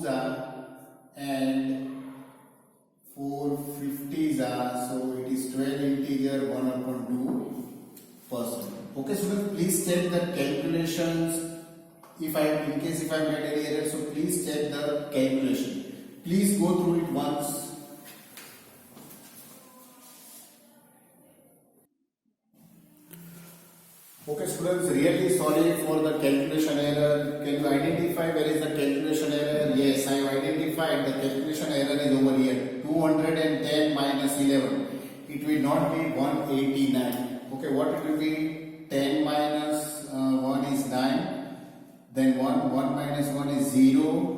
are and 4 50s are, so it is 12 integer 1 upon 2%. Okay, students, please check the calculations. If I made any error, so please check the calculation. Please go through it once. Okay, students, really sorry for the calculation error. Can you identify where is the calculation error? Yes, I have identified the calculation error is over here. 210 minus 11. It will not be 189. Okay, what it will be? 10 minus 1 is 9. Then 1 minus 1 is 0.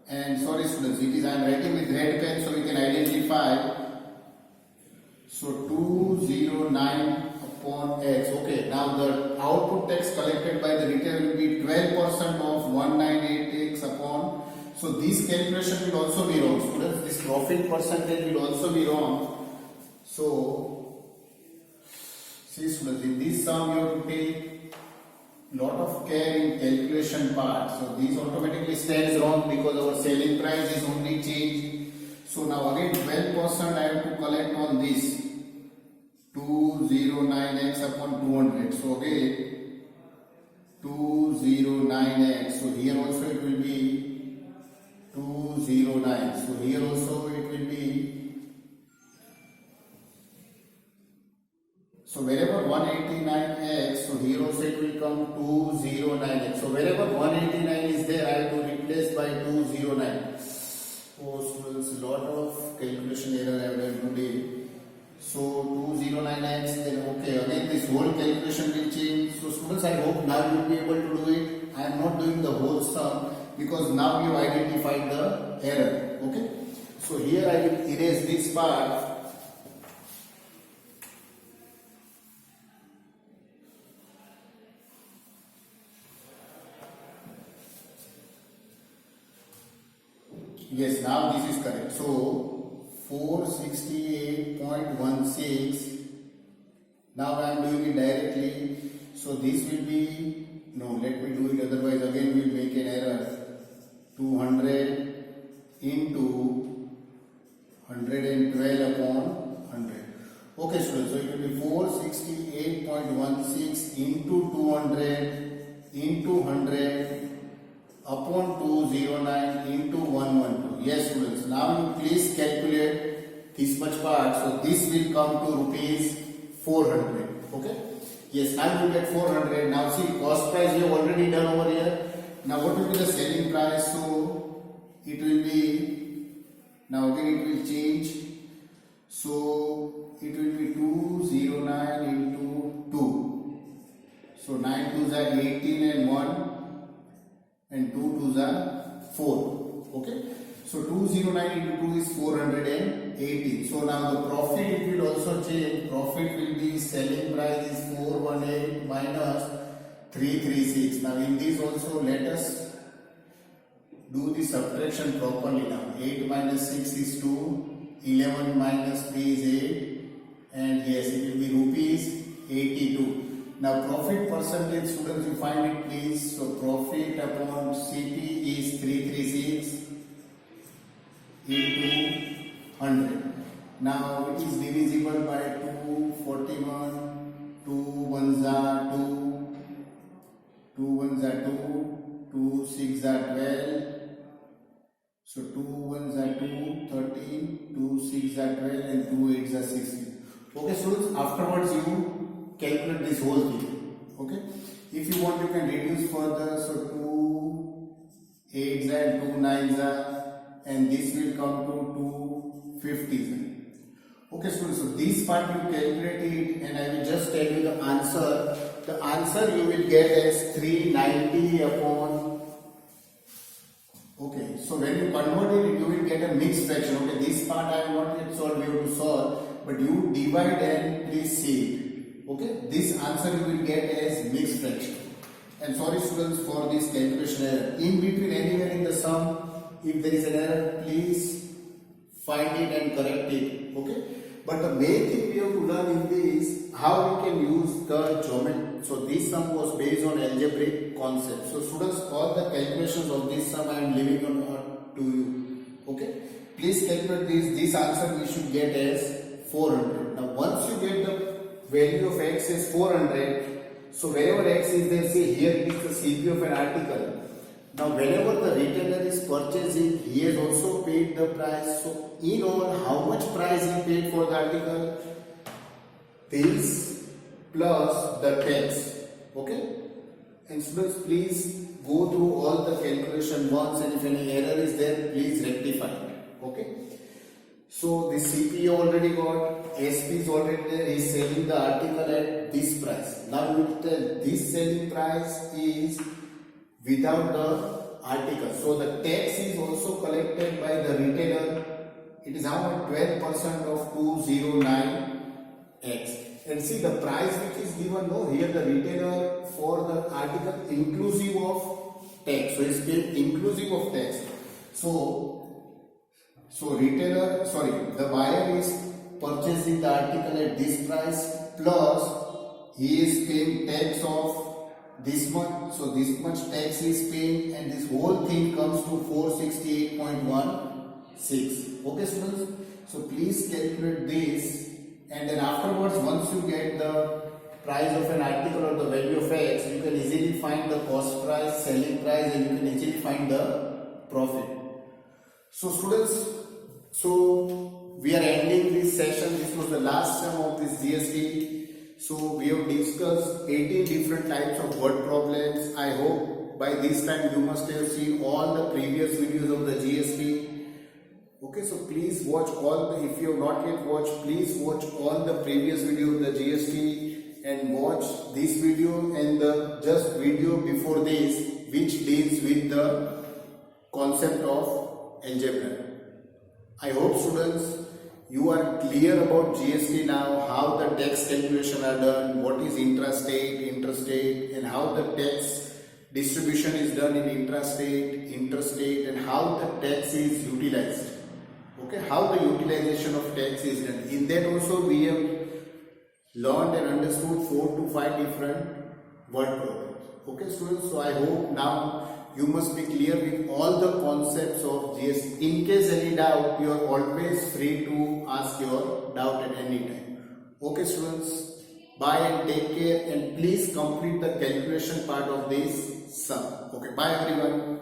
And sorry students, it is I am writing with red pen so we can identify. So 209 upon x. Okay, now the output tax collected by the retailer will be 12% of 198x upon. So this calculation will also be wrong, students. This profit percentage will also be wrong. So see students, in this sum you have to take lot of care in calculation part. So this automatically stands wrong because our selling price is only changed. So now again 12% I have to collect on this 209x upon 200. So again 209x. So here also it will be 209. So here also it will be. So wherever 189x, so here also it will come 209x. So wherever 189 is there, I have to replace by 209. Oh students, lot of calculation error I have done today. So 209x, then okay, again this whole calculation will change. So students, I hope now you will be able to do it. I am not doing the whole sum because now you identified the error. Okay. So here I will erase this part. Yes, now this is correct. So 468.16. Now I am doing it directly. So this will be, no, let me do it, otherwise again we will make an error. 200 into 112 upon 100. Okay students, so it will be 468.16 into 200 into 100 upon 209 into 112. Yes students, now you please calculate this much part. So this will come to rupees 400. Okay. Yes, now you will get 400. Now see, cost price we have already done over here. Now what will be the selling price? So it will be, now again it will change. So it will be 209 into 2. So 9 2s are 18 and 1. And 2 2s are 4. Okay. So 209 into 2 is 480. So now the profit it will also change. Profit will be selling price is 418 minus 336. Now in this also let us do the subtraction properly now. 8 minus 6 is 2. 11 minus 3 is 8. And yes, it will be rupees 82. Now profit percentage, students, you find it please. So profit upon CP is 336 into 100. Now it is divisible by 241, 2 1s are 2, 2 1s are 2, 2 6 are 12. So 2 1s are 2, 13, 2 6 are 12 and 2 8s are 16. Okay students, afterwards you calculate this whole thing. Okay. If you want, you can reduce further. So 2 8s and 2 9s are, and this will come to 2 50s. Okay, students. So this part you calculate it, and I will just tell you the answer. The answer you will get as 390 upon. Okay. So when you convert it, you will get a mixed fraction. Okay. This part I will not yet solve. We have to solve, but you divide and please see it. Okay, this answer you will get as mixed fraction. And sorry students for this calculation error. In between anywhere in the sum, if there is an error, please find it and correct it. Okay, but the main thing we have to learn in this how we can use the So this sum was based on algebraic concept. So students, all the calculations of this sum I am leaving on to you. Okay. Please calculate this. This answer we should get as 400. Now once you get the value of x is 400. So wherever x is there, see here it is the CP of an article. Now whenever the retailer is purchasing, he has also paid the price. So in all, how much price he paid for the article? This plus the tax. Okay. And students, please go through all the calculation once, and if any error is there, please rectify it. Okay. So the CPA already got, SP is already there, he is selling the article at this price. Now we will tell this selling price is without the article. So the tax is also collected by the retailer. It is how much? 12% of 209x. And see the price which is given, no, here the retailer for the article inclusive of tax. So it's paid inclusive of tax. So retailer, the buyer is purchasing the article at this price plus he is paying tax of this much. So this much tax is paying, and this whole thing comes to 468.16. Okay students, so please calculate this, and then afterwards once you get the price of an article or the value of x, you can easily find the cost price, selling price, and you can easily find the profit. So students, so we are ending this session. This was the last sum of this GST. So we have discussed 18 different types of word problems. I hope by this time you must have seen all the previous videos of the GST. Okay, so please watch all the, if you have not yet watched, please watch all the previous video of the GST and watch this video and the just video before this, which deals with the concept of algebra. I hope students you are clear about GST now, how the tax calculation are done, what is intrastate, interstate, and how the tax distribution is done in intrastate, interstate, and how the tax is utilized. Okay, how the utilization of tax is done. In that also we have learned and understood 4 to 5 different word problems. Okay students, so I hope now you must be clear with all the concepts of GST. In case any doubt, you are always free to ask your doubt at any time. Okay students, bye and take care, and please complete the calculation part of this sum. Okay, bye everyone.